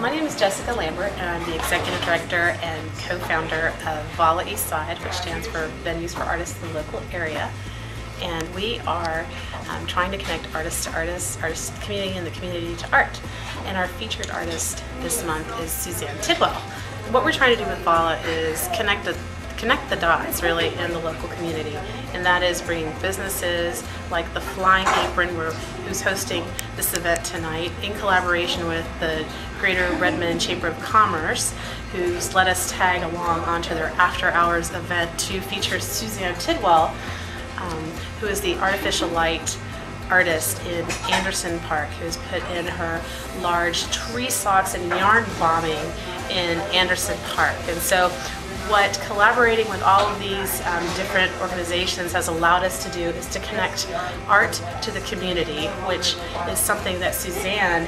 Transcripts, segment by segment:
My name is Jessica Lambert, and I'm the Executive Director and co-founder of Vala Eastside, which stands for Venues for Artists in the Local Area. And we are trying to connect artists to artists, artists to the community, and the community to art. And our featured artist this month is Suzanne Tidwell. What we're trying to do with Vala is connect the dots really in the local community, and that is bringing businesses like the Flying Apron, who's hosting this event tonight in collaboration with the Greater Redmond Chamber of Commerce, who's let us tag along onto their after hours event to feature Suzanne Tidwell, who is the artificial light artist in Anderson Park, who's put in her large tree socks and yarn bombing in Anderson Park. And so what collaborating with all of these different organizations has allowed us to do is to connect art to the community, which is something that Suzanne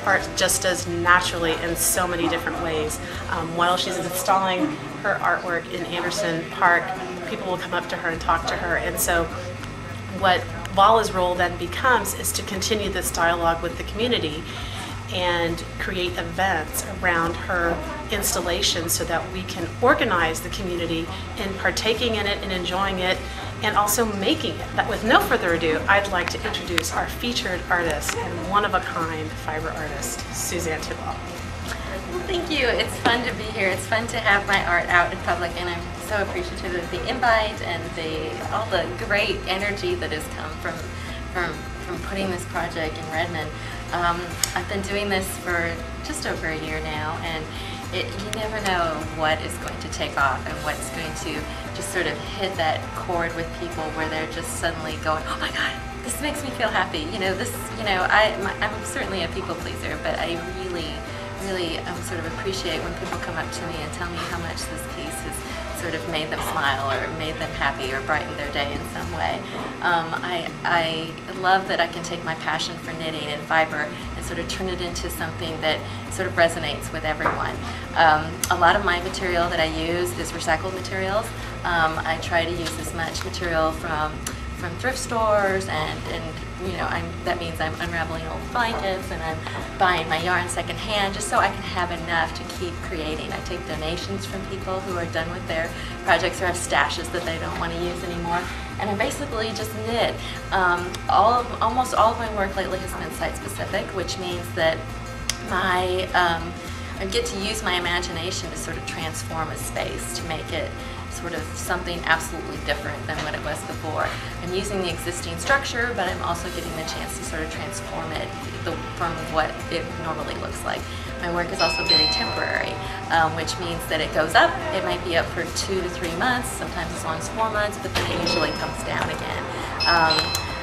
art just does naturally in so many different ways. While she's installing her artwork in Anderson Park, people will come up to her and talk to her. And so what Vala's role then becomes is to continue this dialogue with the community and create events around her installation so that we can organize the community in partaking in it and enjoying it and also making it. But with no further ado, I'd like to introduce our featured artist and one-of-a-kind fiber artist, Suzanne Tidwell. Well, thank you. It's fun to be here. It's fun to have my art out in public, and I'm so appreciative of the invite and all the great energy that has come from putting this project in Redmond. I've been doing this for just over a year now, and you never know what is going to take off and what's going to just sort of hit that chord with people where they're just suddenly going, oh my God, this makes me feel happy. I'm certainly a people pleaser, but I really sort of appreciate when people come up to me and tell me how much this piece has sort of made them smile or made them happy or brightened their day in some way. I love that I can take my passion for knitting and fiber and sort of turn it into something that sort of resonates with everyone. A lot of my material that I use is recycled materials. I try to use as much material from thrift stores, and that means I'm unraveling old blankets and I'm buying my yarn secondhand just so I can have enough to keep creating. I take donations from people who are done with their projects or have stashes that they don't want to use anymore, and I basically just knit. Almost all of my work lately has been site specific, which means that I get to use my imagination to sort of transform a space, to make it sort of something absolutely different than what it was before. I'm using the existing structure, but I'm also getting the chance to sort of transform it from what it normally looks like. My work is also very temporary, which means that it goes up. It might be up for 2 to 3 months, sometimes as long as 4 months, but then it usually comes down again.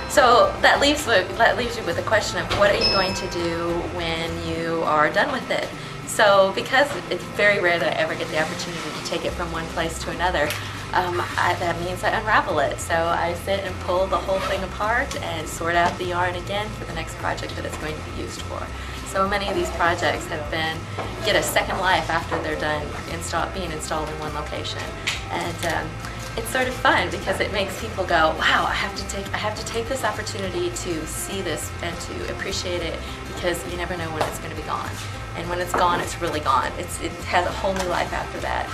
So that leaves you with the question of what are you going to do when you are done with it? So because it's very rare that I ever get the opportunity to take it from one place to another, that means I unravel it. So I sit and pull the whole thing apart and sort out the yarn again for the next project that it's going to be used for. So many of these projects get a second life after they're done being installed in one location. And it's sort of fun because it makes people go, wow, I have to take this opportunity to see this and to appreciate it, because you never know when it's going to be gone. And when it's gone, it's really gone. It has a whole new life after that.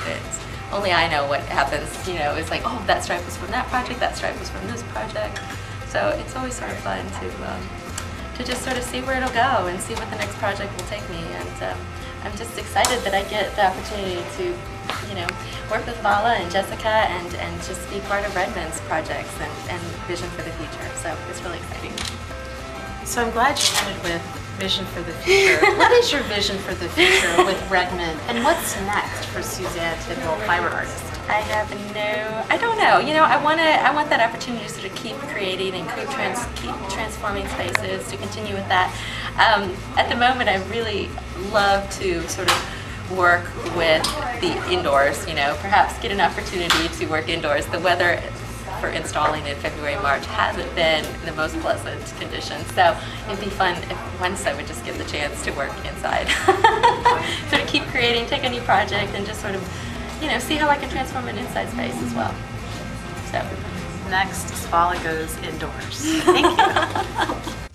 Only I know what happens. It's like, oh, that stripe was from that project, that stripe was from this project. So it's always sort of fun to just sort of see where it'll go and see what the next project will take me. And I'm just excited that I get the opportunity to work with Vala and Jessica and just be part of Redmond's projects and vision for the future. So it's really exciting. So I'm glad you ended with vision for the future. What is your vision for the future with Redmond, and what's next for Suzanne Tidwell, fiber artist? I don't know. I want that opportunity to sort of keep creating and keep transforming spaces, to continue with that. At the moment, I really love to sort of work with the indoors, perhaps get an opportunity to work indoors. The weather for installing in February, March hasn't been the most pleasant conditions, so it'd be fun if once I would just get the chance to work inside. Sort of keep creating, take a new project, and just sort of, see how I can transform an inside space as well. So next, Vala goes indoors. Thank you.